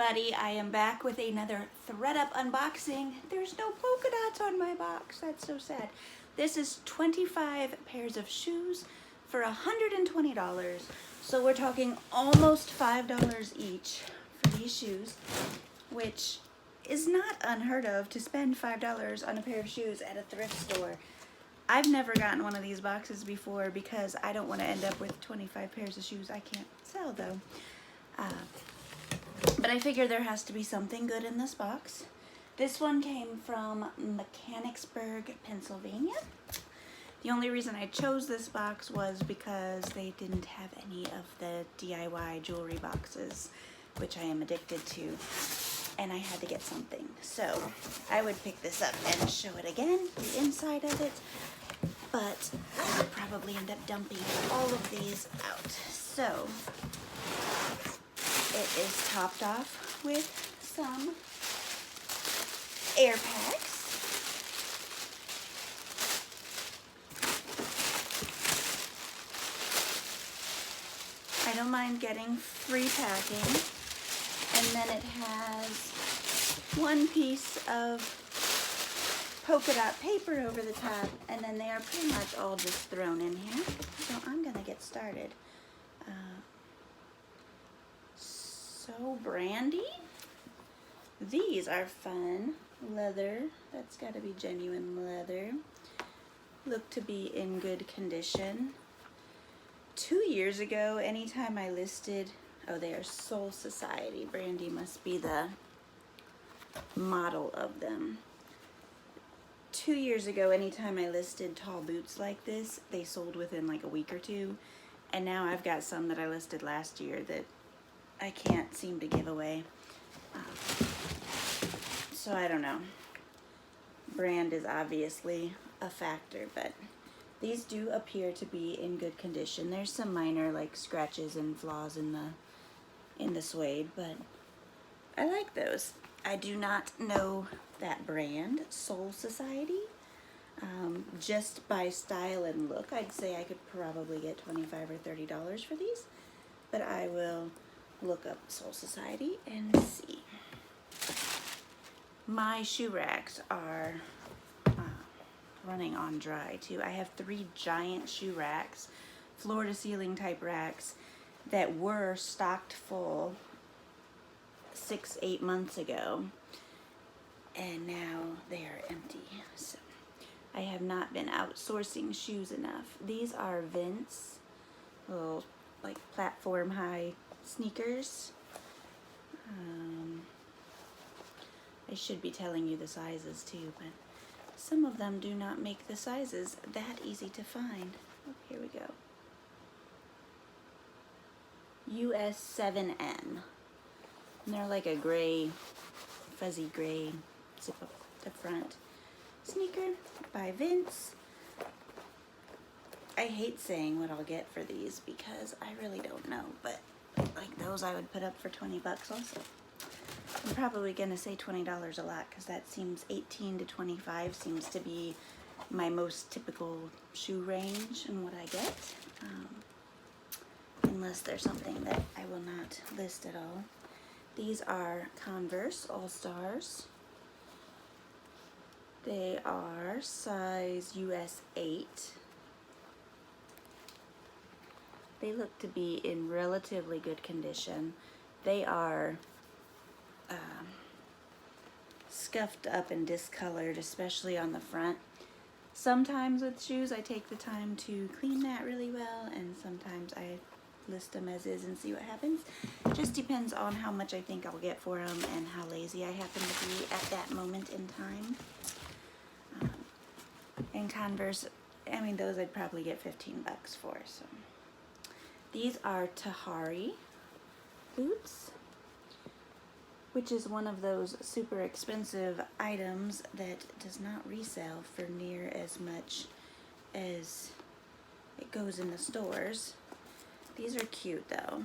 everybody, I am back with another ThredUp unboxing. There's no polka dots on my box, that's so sad. This is 25 pairs of shoes for $120. So we're talking almost $5 each for these shoes, which is not unheard of to spend $5 on a pair of shoes at a thrift store. I've never gotten one of these boxes before because I don't want to end up with 25 pairs of shoes I can't sell though. But I figure there has to be something good in this box. This one came from Mechanicsburg, Pennsylvania. The only reason I chose this box was because they didn't have any of the DIY jewelry boxes, which I am addicted to, and I had to get something. So I would pick this up and show it again, the inside of it, but I would probably end up dumping all of these out. So it is topped off with some air packs. I don't mind getting free packing. And then it has one piece of polka dot paper over the top, and then they are pretty much all just thrown in here. So I'm gonna get started. So brandy. These are fun. Leather. That's got to be genuine leather. Look to be in good condition. 2 years ago, anytime I listed, oh, they are Soul Society. Brandy must be the model of them. 2 years ago, anytime I listed tall boots like this, they sold within like a week or two. And now I've got some that I listed last year that I can't seem to give away. So I don't know. Brand is obviously a factor, but these do appear to be in good condition. There's some minor like scratches and flaws in the suede, but I like those. I do not know that brand, Soul Society. Just by style and look, I'd say I could probably get $25 or $30 for these, but I will look up Soul Society and see. My shoe racks are running on dry too. I have 3 giant shoe racks, floor to ceiling type racks, that were stocked full 6-8 months ago, and now they are empty. So I have not been outsourcing shoes enough. These are Vince, little like platform high sneakers. I should be telling you the sizes too, but some of them do not make the sizes that easy to find. Oh, here we go. US 7M. And they're like a gray, fuzzy gray zip up the front sneaker by Vince. I hate saying what I'll get for these because I really don't know, but like those I would put up for 20 bucks also. I'm probably gonna say $20 a lot because that seems 18 to 25 seems to be my most typical shoe range and what I get. Unless there's something that I will not list at all. These are Converse All-Stars. They are size US 8. They look to be in relatively good condition. They are scuffed up and discolored, especially on the front. Sometimes with shoes I take the time to clean that really well, and sometimes I list them as is and see what happens. It just depends on how much I think I'll get for them and how lazy I happen to be at that moment in time. And Converse, I mean, those I'd probably get 15 bucks for. So these are Tahari boots, which is one of those super expensive items that does not resell for near as much as it goes in the stores. These are cute though.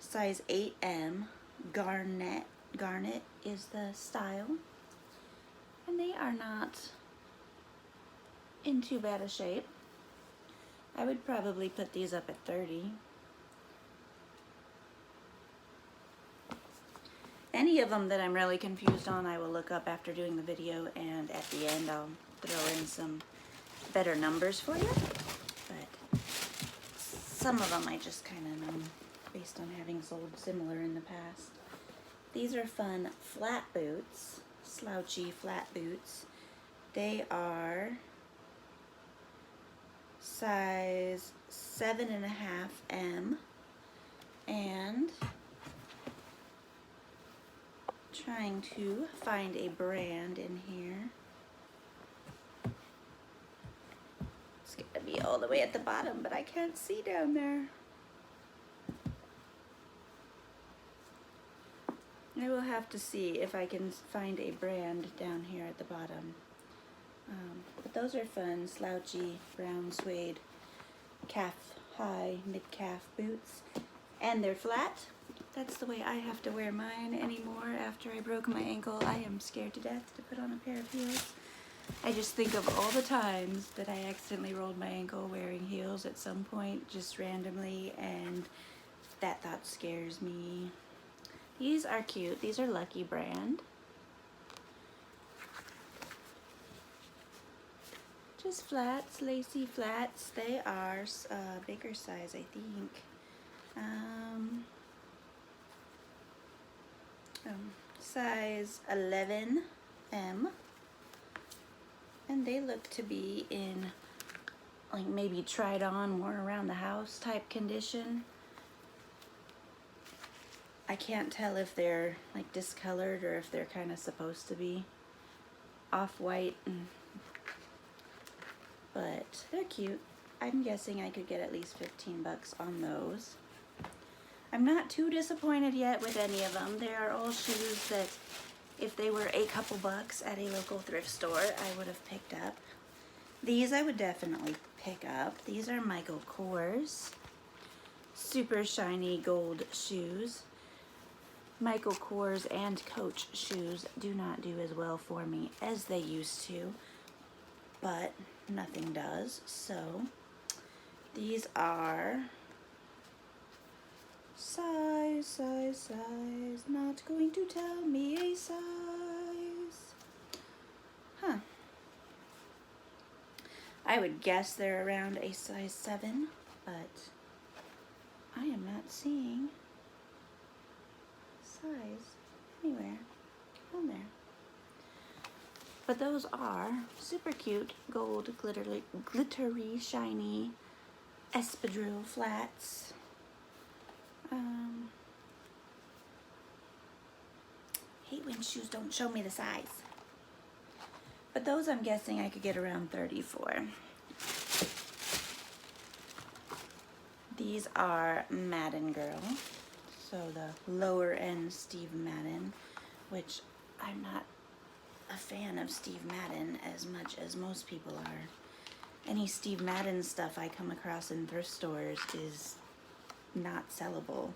Size 8M, garnet is the style. And they are not in too bad a shape. I would probably put these up at 30. Any of them that I'm really confused on, I will look up after doing the video, and at the end I'll throw in some better numbers for you. But some of them I just kind of know based on having sold similar in the past. These are fun flat boots, slouchy flat boots. They are size 7.5M, and trying to find a brand in here. It's gonna be all the way at the bottom, but I can't see down there. I will have to see if I can find a brand down here at the bottom. But those are fun, slouchy, brown suede, calf-high, mid-calf boots. And they're flat. That's the way I have to wear mine anymore after I broke my ankle. I am scared to death to put on a pair of heels. I just think of all the times that I accidentally rolled my ankle wearing heels at some point, just randomly, and that thought scares me. These are cute. These are Lucky brand. Just flats, lacy flats. They are bigger size, I think. Size 11M. And they look to be in, like, maybe tried on, worn around the house type condition. I can't tell if they're like discolored or if they're kind of supposed to be off-white, but they're cute. I'm guessing I could get at least 15 bucks on those. I'm not too disappointed yet with any of them. They are all shoes that if they were a couple bucks at a local thrift store, I would have picked up. These I would definitely pick up. These are Michael Kors. Super shiny gold shoes. Michael Kors and Coach shoes do not do as well for me as they used to, but nothing does. So these are size, not going to tell me a size. Huh. I would guess they're around a size 7, but I am not seeing size anywhere on there. But those are super cute gold glittery shiny espadrille flats. Hate when shoes don't show me the size. But those I'm guessing I could get around 30 for. These are Madden Girl. So the lower end Steve Madden, which I'm not a fan of Steve Madden as much as most people are. Any Steve Madden stuff I come across in thrift stores is not sellable.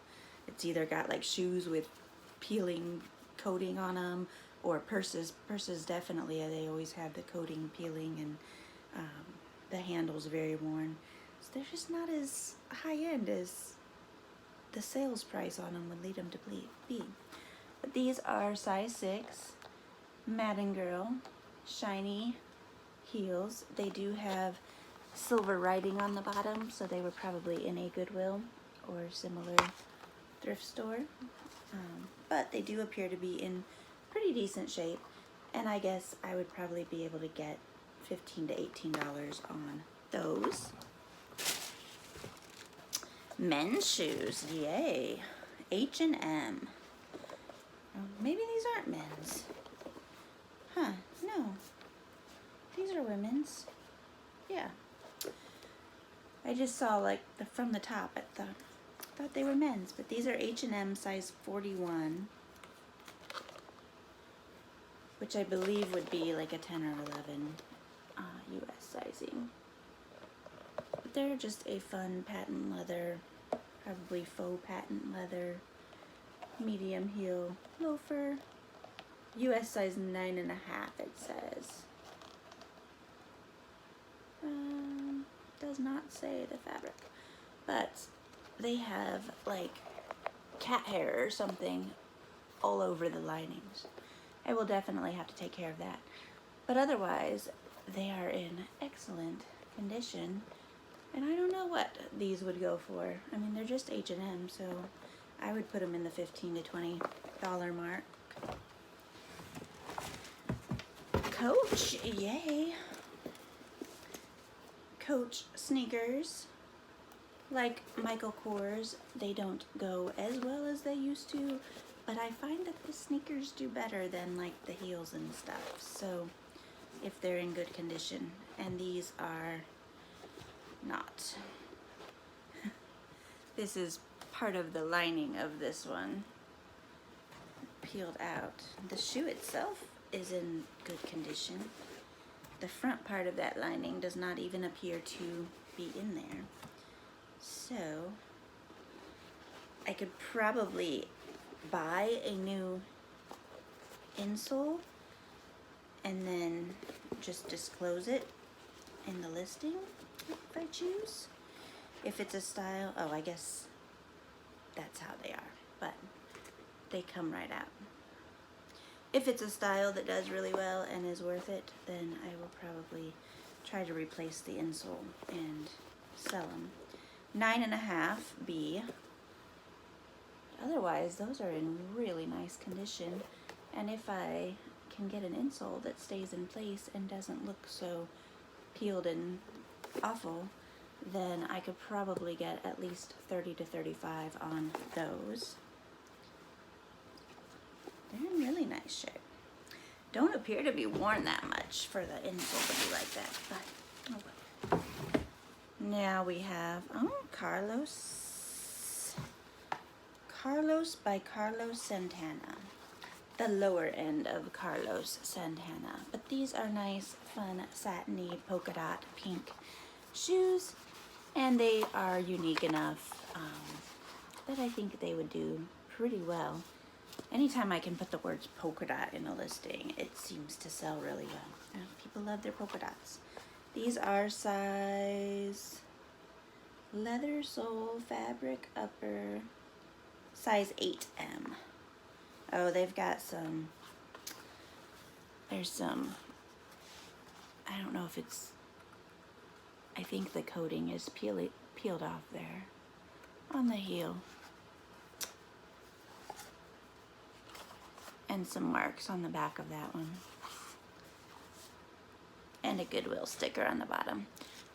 It's either got like shoes with peeling coating on them, or purses. Purses definitely, they always have the coating peeling, and the handle's very worn. So they're just not as high end as the sales price on them would lead them to be. But these are size 6 Madden Girl shiny heels. They do have silver writing on the bottom, so they were probably in a Goodwill or similar thrift store. But they do appear to be in pretty decent shape, and I guess I would probably be able to get $15 to $18 on those. Men's shoes, yay. H&M. Maybe these aren't men's. Huh, no. These are women's. Yeah. I just saw like from the top at the, thought they were men's, but these are H&M size 41, which I believe would be like a 10 or 11 US sizing. But they're just a fun patent leather, probably faux patent leather, medium heel loafer. US size 9.5 it says. Does not say the fabric, but they have like cat hair or something all over the linings. I will definitely have to take care of that. But otherwise, they are in excellent condition. And I don't know what these would go for. I mean, they're just H&M, so I would put them in the $15 to $20 mark. Coach, yay. Coach sneakers, like Michael Kors, they don't go as well as they used to, but I find that the sneakers do better than like the heels and stuff. So if they're in good condition, and these are not. This is part of the lining of this one, peeled out. The shoe itself is in good condition. The front part of that lining does not even appear to be in there. So I could probably buy a new insole and then just disclose it in the listing if I choose. If it's a style, oh, I guess that's how they are, but they come right out. If it's a style that does really well and is worth it, then I will probably try to replace the insole and sell them. 9.5 B. Otherwise, those are in really nice condition. And if I can get an insole that stays in place and doesn't look so peeled and awful, then I could probably get at least 30 to 35 on those. They're in really nice shape. Don't appear to be worn that much for the insole to be like that, but oh well. Now we have, Carlos by Carlos Santana. The lower end of Carlos Santana. But these are nice, fun, satiny, polka dot, pink shoes. And they are unique enough that I think they would do pretty well. Anytime I can put the words polka dot in a listing, it seems to sell really well. People love their polka dots. These are size leather sole, fabric upper, size 8M. Oh, they've got some, there's some, I don't know if it's, I think the coating is peeled off there on the heel. And some marks on the back of that one. And a Goodwill sticker on the bottom.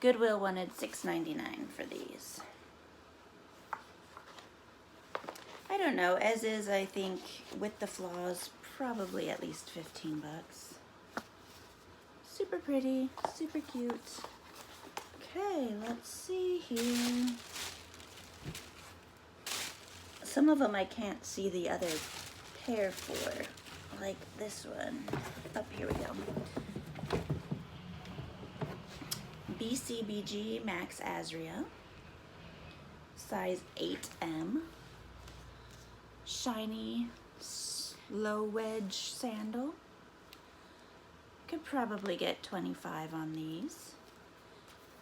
Goodwill wanted $6.99 for these. I don't know, as is, I think, with the flaws, probably at least 15 bucks. Super pretty, super cute. Okay, let's see here. Some of them I can't see the other pair for, like this one. Up here we go. BCBG Max Azria, size 8M. Shiny low wedge sandal. Could probably get 25 on these.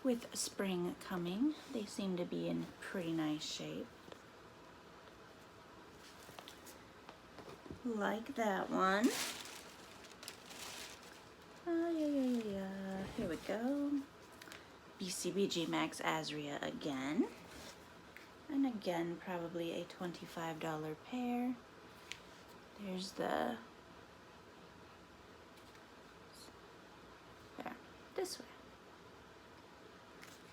With spring coming, they seem to be in pretty nice shape. Like that one. Yeah. Here we go. BCBG Max Azria again. And again, probably a $25 pair. There's the, there, this way.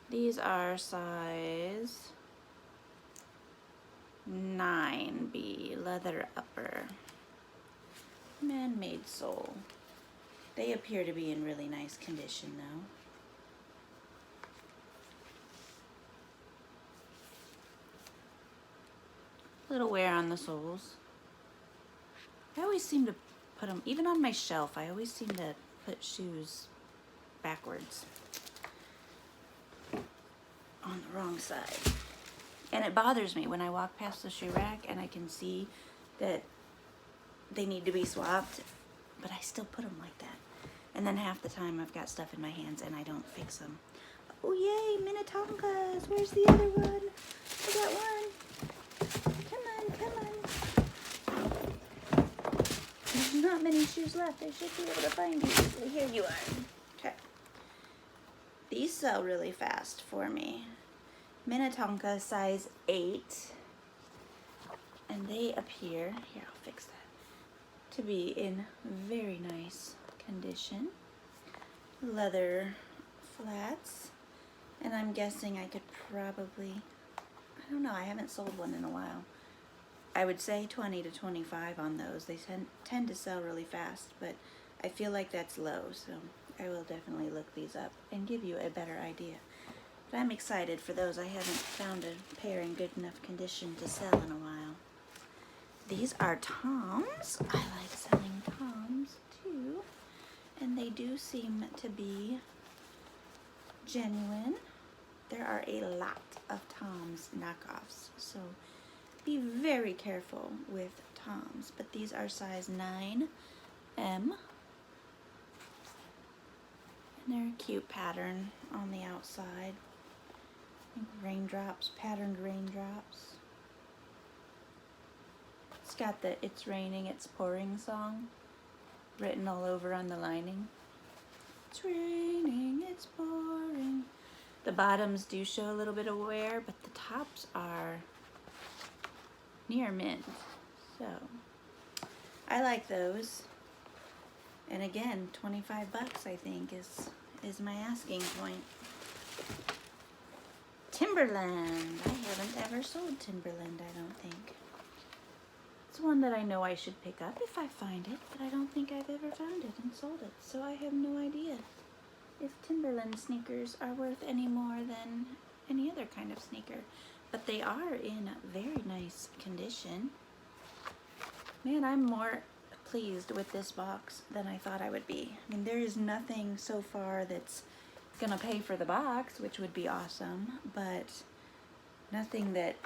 These are size 9B, leather upper. Man-made sole. They appear to be in really nice condition though. Little wear on the soles. I always seem to put them, even on my shelf, I always seem to put shoes backwards on the wrong side. And it bothers me when I walk past the shoe rack and I can see that they need to be swapped, but I still put them like that. And then half the time I've got stuff in my hands and I don't fix them. Oh yay, Minnetonkas! Where's the other one? I got one. Come on, come on. not many shoes left. I should be able to find you easily. Here you are. Okay. These sell really fast for me. Minnetonka size 8. And they appear, here I'll fix that, to be in very nice condition. Leather flats. And I'm guessing I could probably, I don't know, I haven't sold one in a while. I would say 20 to 25 on those. They tend to sell really fast, but I feel like that's low, so I will definitely look these up and give you a better idea. But I'm excited for those. I haven't found a pair in good enough condition to sell in a while. These are Toms. I like selling Toms too, and they do seem to be genuine. There are a lot of Toms knockoffs, so be very careful with Toms. But these are size 9M, and they're a cute pattern on the outside. I think raindrops, patterned raindrops. It's got the "It's Raining, It's Pouring" song written all over on the lining. It's raining, it's pouring. The bottoms do show a little bit of wear, but the tops are near mint. So I like those. And again, 25 bucks I think is my asking point. Timberland. I haven't ever sold Timberland, I don't think. It's one that I know I should pick up if I find it, but I don't think I've ever found it and sold it. So I have no idea if Timberland sneakers are worth any more than any other kind of sneaker. But they are in very nice condition. Man, I'm more pleased with this box than I thought I would be. I mean, there is nothing so far that's gonna pay for the box, which would be awesome, but nothing that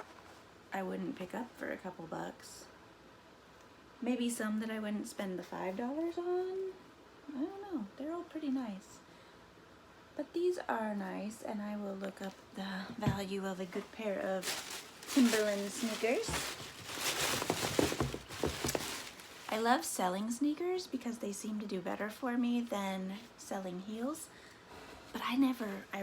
I wouldn't pick up for a couple bucks. Maybe some that I wouldn't spend the $5 on. I don't know. They're all pretty nice. But these are nice, and I will look up the value of a good pair of Timberland sneakers. I love selling sneakers because they seem to do better for me than selling heels. But I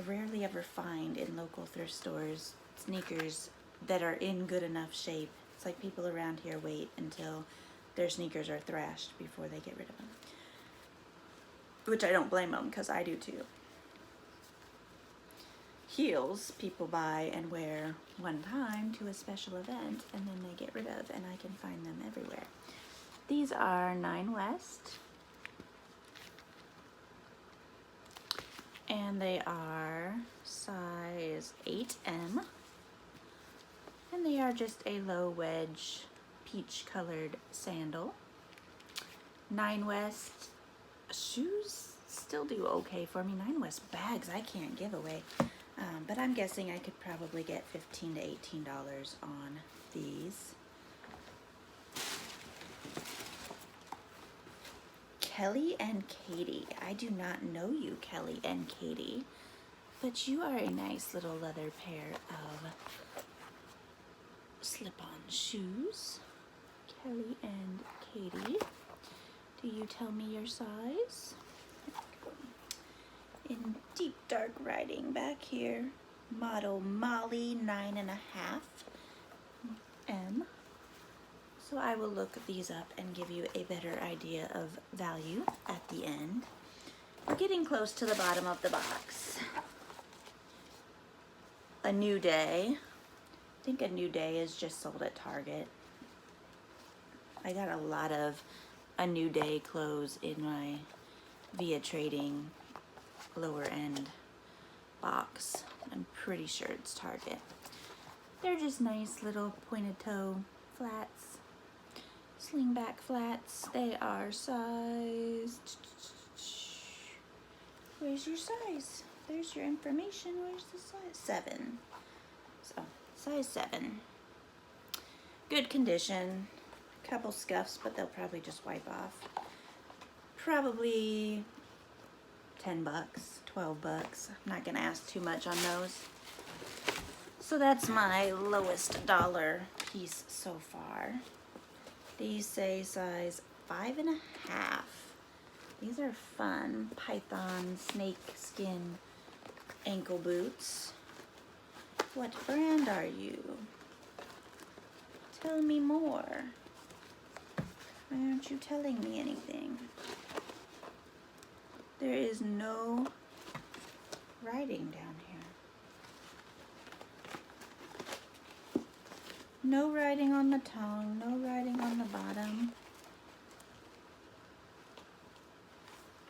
rarely ever find in local thrift stores sneakers that are in good enough shape. It's like people around here wait until their sneakers are thrashed before they get rid of them. Which I don't blame them, because I do too. Heels people buy and wear one time to a special event, and then they get rid of, and I can find them everywhere. These are 9 West, and they are size 8M, and they are just a low wedge peach colored sandal. 9 West shoes still do okay for me. 9 West bags I can't give away. But I'm guessing I could probably get $15 to $18 on these. Kelly and Katie. I do not know you, Kelly and Katie, but you are a nice little leather pair of slip-on shoes. Kelly and Katie. Do you tell me your size? In deep dark writing back here, model Molly 9.5M. So I will look these up and give you a better idea of value at the end. We're getting close to the bottom of the box. A New Day. I think a New Day is just sold at Target. I got a lot of A New Day clothes in my Via Trading lower end box. I'm pretty sure it's Target. They're just nice little pointed toe flats, sling back flats. They are size, where's your size? There's your information. Where's the size? 7. So size 7. Good condition. Couple scuffs, but they'll probably just wipe off. Probably 10 bucks, 12 bucks. I'm not gonna ask too much on those. So that's my lowest dollar piece so far. These say size $5.50. These are fun. Python snake skin ankle boots. What brand are you? Tell me more. Why aren't you telling me anything? There is no writing down here. No writing on the tongue, no writing on the bottom.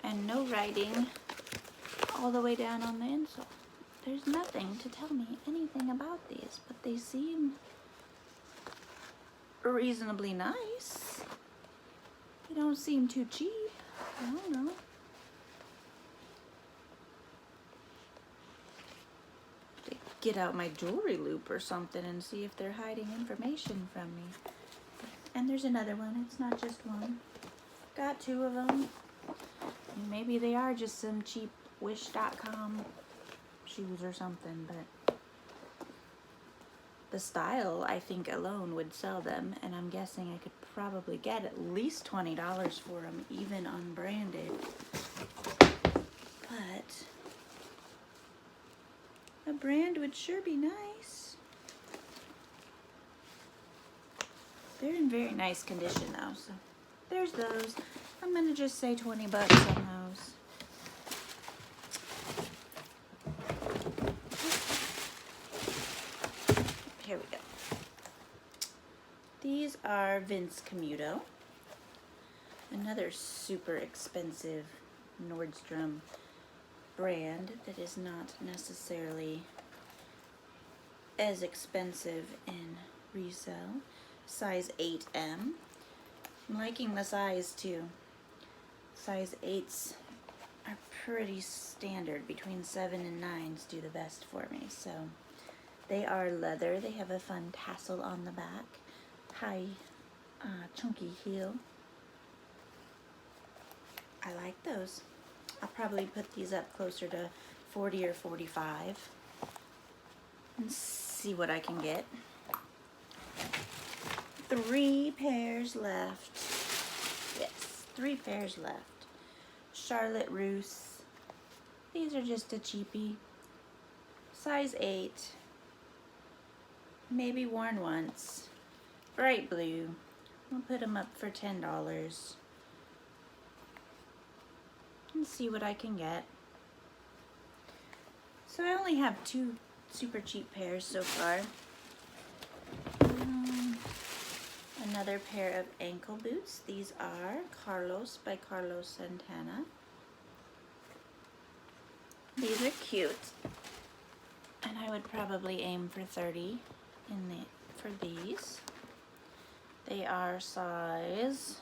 And no writing all the way down on the insole. There's nothing to tell me anything about these, but they seem reasonably nice. They don't seem too cheap. I don't know. Get out my jewelry loop or something and see if they're hiding information from me. And there's another one. It's not just one. Got two of them. Maybe they are just some cheap wish.com shoes or something, but the style, I think, alone would sell them, and I'm guessing I could probably get at least $20 for them, even unbranded. But a brand would sure be nice. They're in very nice condition though, so there's those. I'm gonna just say 20 bucks on those. Here we go. These are Vince Camuto, another super expensive Nordstrom brand that is not necessarily as expensive in resale. Size 8M. I'm liking the size too. Size 8s are pretty standard. Between 7 and 9s do the best for me. So they are leather. They have a fun tassel on the back. High, chunky heel. I like those. I'll probably put these up closer to 40 or 45 and see what I can get. 3 pairs left. Yes, 3 pairs left. Charlotte Russe. These are just a cheapie. Size 8. Maybe worn once. Bright blue. I'll put them up for $10. And see what I can get. So I only have 2 super cheap pairs so far. Another pair of ankle boots. These are Carlos by Carlos Santana. These are cute. And I would probably aim for 30 for these. They are size.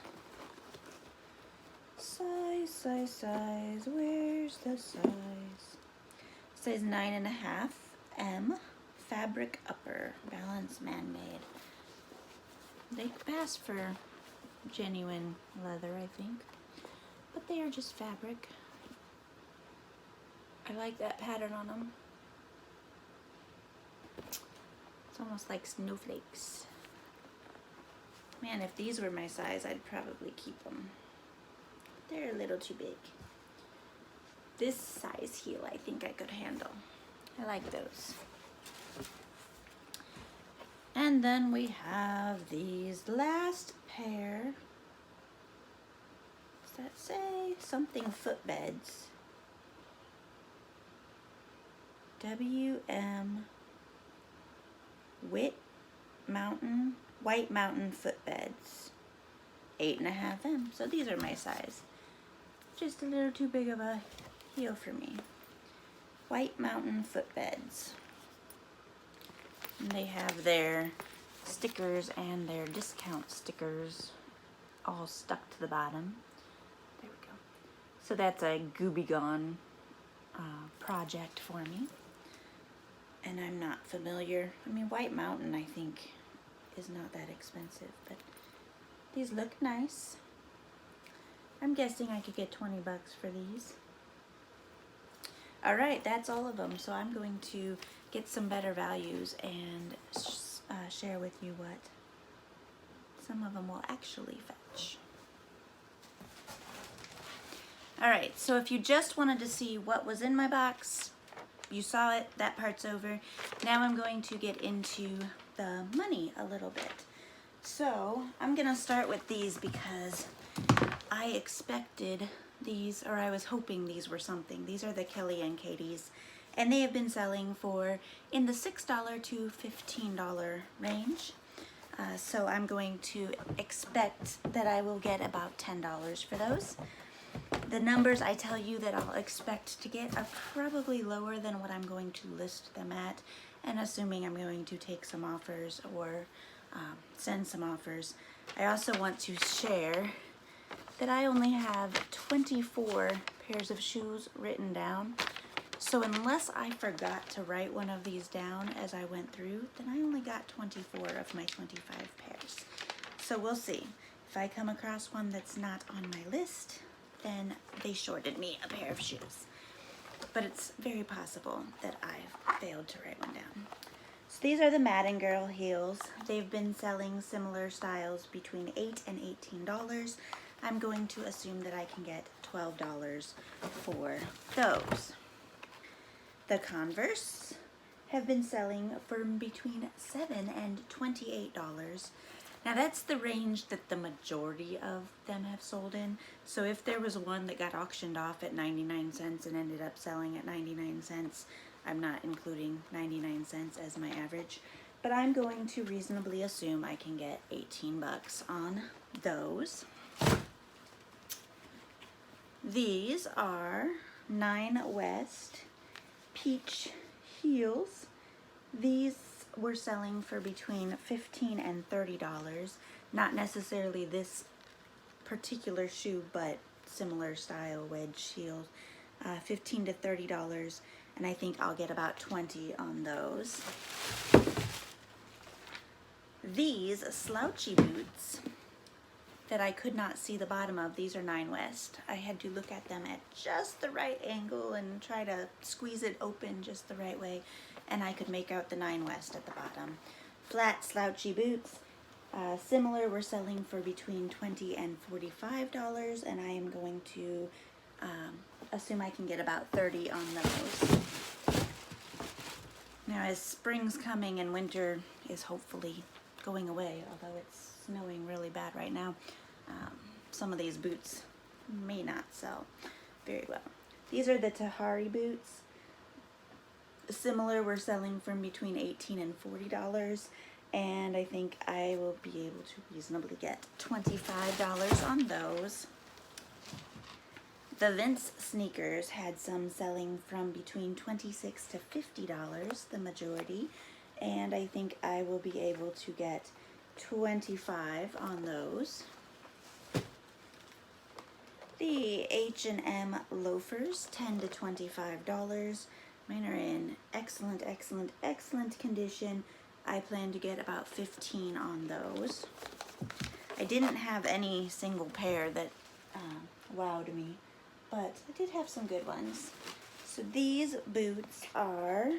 Where's the size? Size 9.5 M. Fabric upper. Balance man-made. They pass for genuine leather, I think. But they are just fabric. I like that pattern on them. It's almost like snowflakes. Man, if these were my size, I'd probably keep them. They're a little too big. This size heel, I think I could handle. I like those. And then we have these last pair. Does that say something footbeds? WM White Mountain footbeds. 8.5 M. So these are my size. Just a little too big of a heel for me. White Mountain footbeds. And they have their stickers and their discount stickers all stuck to the bottom. There we go. So that's a Gooby Gone project for me. And I'm not familiar. I mean, White Mountain, I think, is not that expensive, but these look nice. I'm guessing I could get 20 bucks for these. All right, that's all of them. So I'm going to get some better values and share with you what some of them will actually fetch. All right, so if you just wanted to see what was in my box, you saw it, that part's over. Now I'm going to get into the money a little bit. So I'm gonna start with these because I expected these, or I was hoping these were something. These are the Kelly and Katie's, and they have been selling for in the $6 to $15 range. So I'm going to expect that I will get about $10 for those. The numbers I tell you that I'll expect to get are probably lower than what I'm going to list them at, and assuming I'm going to take some offers or send some offers. I also want to share that I only have 24 pairs of shoes written down. So unless I forgot to write one of these down as I went through, then I only got 24 of my 25 pairs. So we'll see. If I come across one that's not on my list, then they shorted me a pair of shoes. But it's very possible that I've failed to write one down. So these are the Madden Girl heels. They've been selling similar styles between $8 and $18. I'm going to assume that I can get $12 for those. The Converse have been selling for between $7 and $28. Now that's the range that the majority of them have sold in. So if there was one that got auctioned off at 99 cents and ended up selling at 99 cents, I'm not including 99 cents as my average, but I'm going to reasonably assume I can get 18 bucks on those. These are 9 West Peach heels. These were selling for between $15 and $30. Not necessarily this particular shoe, but similar style wedge heels. $15 to $30, and I think I'll get about 20 on those. These slouchy boots that I could not see the bottom of, these are 9 West. I had to look at them at just the right angle and try to squeeze it open just the right way, and I could make out the 9 West at the bottom. Flat slouchy boots, similar, were selling for between $20 and $45, and I am going to assume I can get about 30 on those. Now as spring's coming and winter is hopefully going away, although it's snowing really bad right now, some of these boots may not sell very well. These are the Tahari boots. Similar, we're selling from between $18 and $40, and I think I will be able to reasonably get $25 on those. The Vince sneakers had some selling from between $26 to $50, the majority, and I think I will be able to get 25 on those. The H&M loafers, $10 to $25. Mine are in excellent, excellent, excellent condition. I plan to get about 15 on those. I didn't have any single pair that wowed me, but I did have some good ones. So these boots are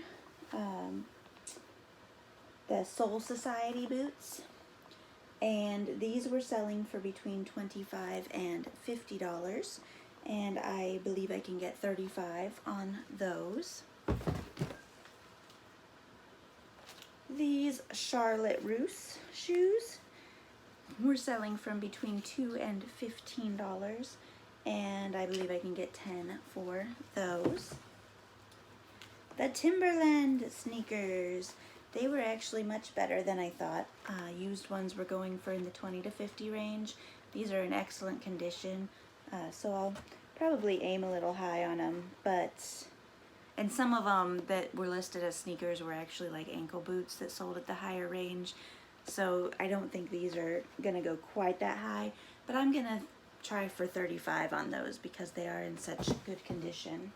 the Soul Society boots, and these were selling for between $25 and $50, and I believe I can get 35 on those. These Charlotte Russe shoes were selling from between $2 and $15, and I believe I can get 10 for those. The Timberland sneakers, they were actually much better than I thought. Used ones were going for in the 20 to 50 range. These are in excellent condition, so I'll probably aim a little high on them, and some of them that were listed as sneakers were actually like ankle boots that sold at the higher range, so I don't think these are gonna go quite that high, but I'm gonna try for 35 on those because they are in such good condition.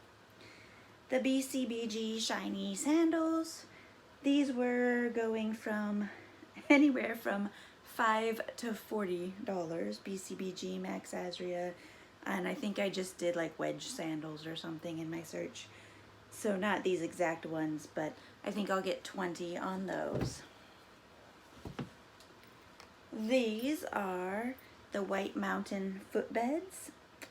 The BCBG shiny sandals, these were going from anywhere from $5 to $40. BCBG, Max Azria, and I think I just did like wedge sandals or something in my search. So not these exact ones, but I think I'll get 20 on those. These are the White Mountain footbeds.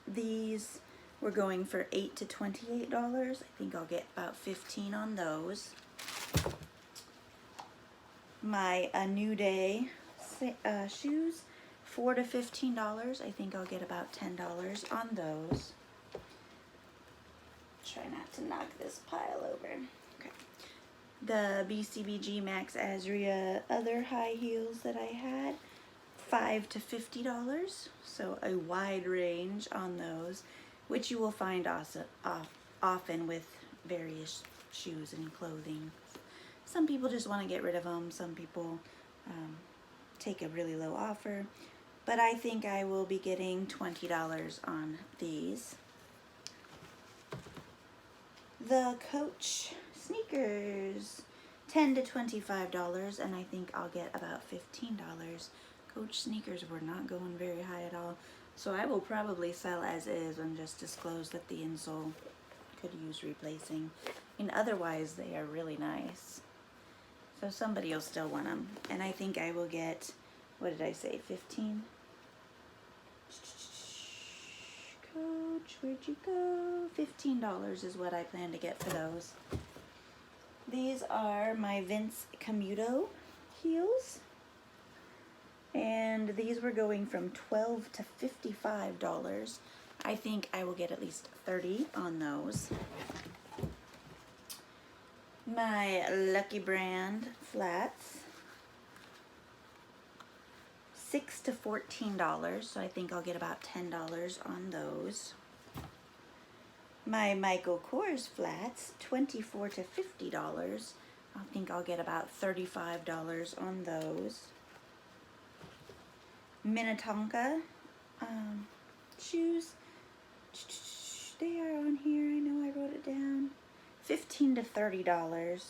These We're going for $8 to $28. I think I'll get about 15 on those. My A New Day shoes, $4 to $15. I think I'll get about $10 on those. Try not to knock this pile over. Okay. The BCBG Max Azria other high heels that I had, $5 to $50. So a wide range on those, which you will find also often with various shoes and clothing. Some people just want to get rid of them. Some people take a really low offer. But I think I will be getting $20 on these. The Coach sneakers, $10 to $25, and I think I'll get about $15. Coach sneakers were not going very high at all. So I will probably sell as is and just disclose that the insole could use replacing. And otherwise, they are really nice. So somebody will still want them. And I think I will get, what did I say, 15? Coach, where'd you go? $15 is what I plan to get for those. These are my Vince Camuto heels. And these were going from $12 to $55. I think I will get at least 30 on those. My Lucky Brand flats, $6 to $14, so I think I'll get about $10 on those. My Michael Kors flats, $24 to $50. I think I'll get about $35 on those. Minnetonka shoes, they are on here, I know I wrote it down. $15 to $30,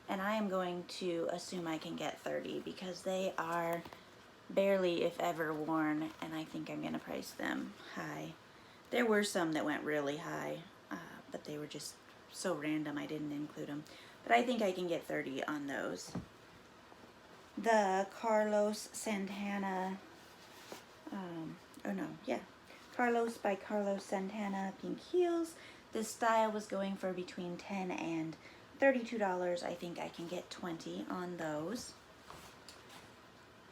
and I am going to assume I can get 30 because they are barely, if ever, worn, and I think I'm going to price them high. There were some that went really high, but they were just so random I didn't include them. But I think I can get 30 on those. The Carlos Santana, Carlos by Carlos Santana pink heels. This style was going for between $10 and $32. I think I can get 20 on those.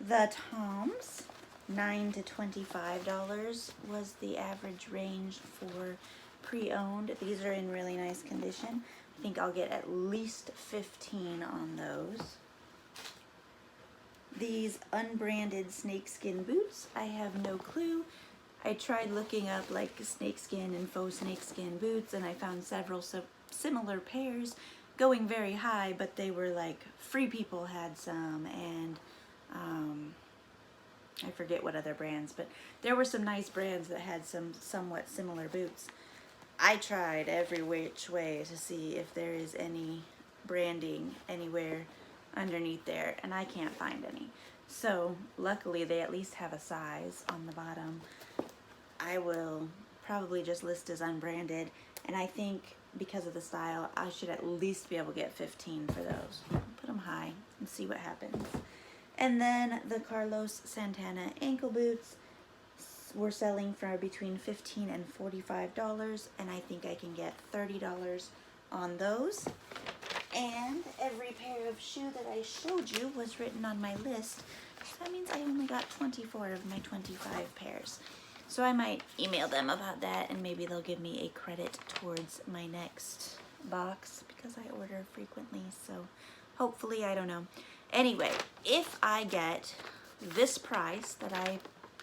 The Toms, $9 to $25 was the average range for pre-owned. These are in really nice condition. I think I'll get at least 15 on those. These unbranded snakeskin boots, I have no clue. I tried looking up like snakeskin and faux snakeskin boots, and I found several similar pairs going very high, but they were like Free People had some, and I forget what other brands, but there were some nice brands that had some somewhat similar boots. I tried every which way to see if there is any branding anywhere underneath there, and I can't find any. So luckily they at least have a size on the bottom. I will probably just list as unbranded, and I think because of the style I should at least be able to get 15 for those. Put them high and see what happens. And then the Carlos Santana ankle boots were selling for between $15 and $45, and I think I can get $30 on those. And every pair of shoe that I showed you was written on my list. So that means I only got 24 of my 25 pairs. So I might email them about that, and maybe they'll give me a credit towards my next box because I order frequently. So hopefully, I don't know. Anyway, if I get this price that I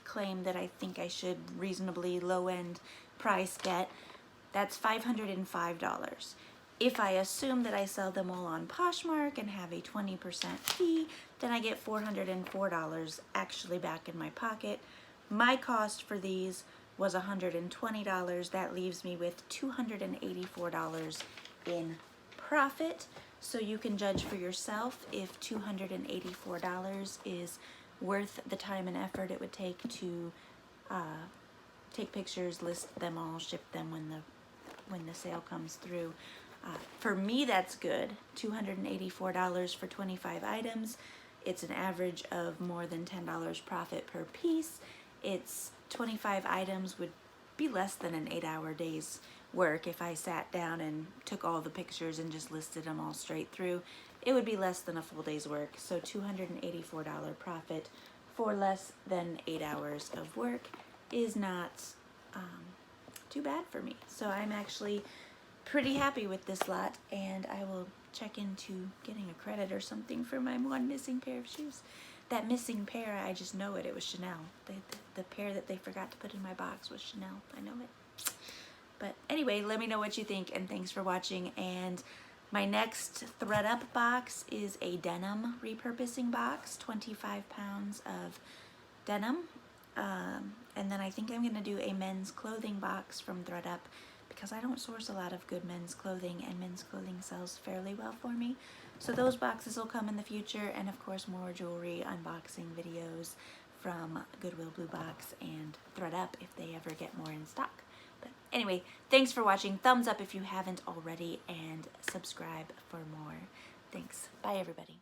claim that I think I should reasonably low-end price get, that's $505. If I assume that I sell them all on Poshmark and have a 20% fee, then I get $404 actually back in my pocket. My cost for these was $120. That leaves me with $284 in profit. So you can judge for yourself if $284 is worth the time and effort it would take to take pictures, list them all, ship them when the sale comes through. For me, that's good. $284 for 25 items. It's an average of more than $10 profit per piece. It's 25 items would be less than an 8-hour day's work if I sat down and took all the pictures and just listed them all straight through. It would be less than a full day's work. So $284 profit for less than 8 hours of work is not too bad for me. So I'm actually pretty happy with this lot, and I will check into getting a credit or something for my one missing pair of shoes. That missing pair, I just know it. It was Chanel. The pair that they forgot to put in my box was Chanel. I know it. But anyway, let me know what you think, and thanks for watching. And my next ThredUp box is a denim repurposing box, 25 pounds of denim. And then I think I'm gonna do a men's clothing box from ThredUp, because I don't source a lot of good men's clothing, and men's clothing sells fairly well for me. So those boxes will come in the future, and of course more jewelry unboxing videos from Goodwill Blue Box and ThredUp if they ever get more in stock. But anyway, thanks for watching. Thumbs up if you haven't already, and subscribe for more. Thanks. Bye, everybody.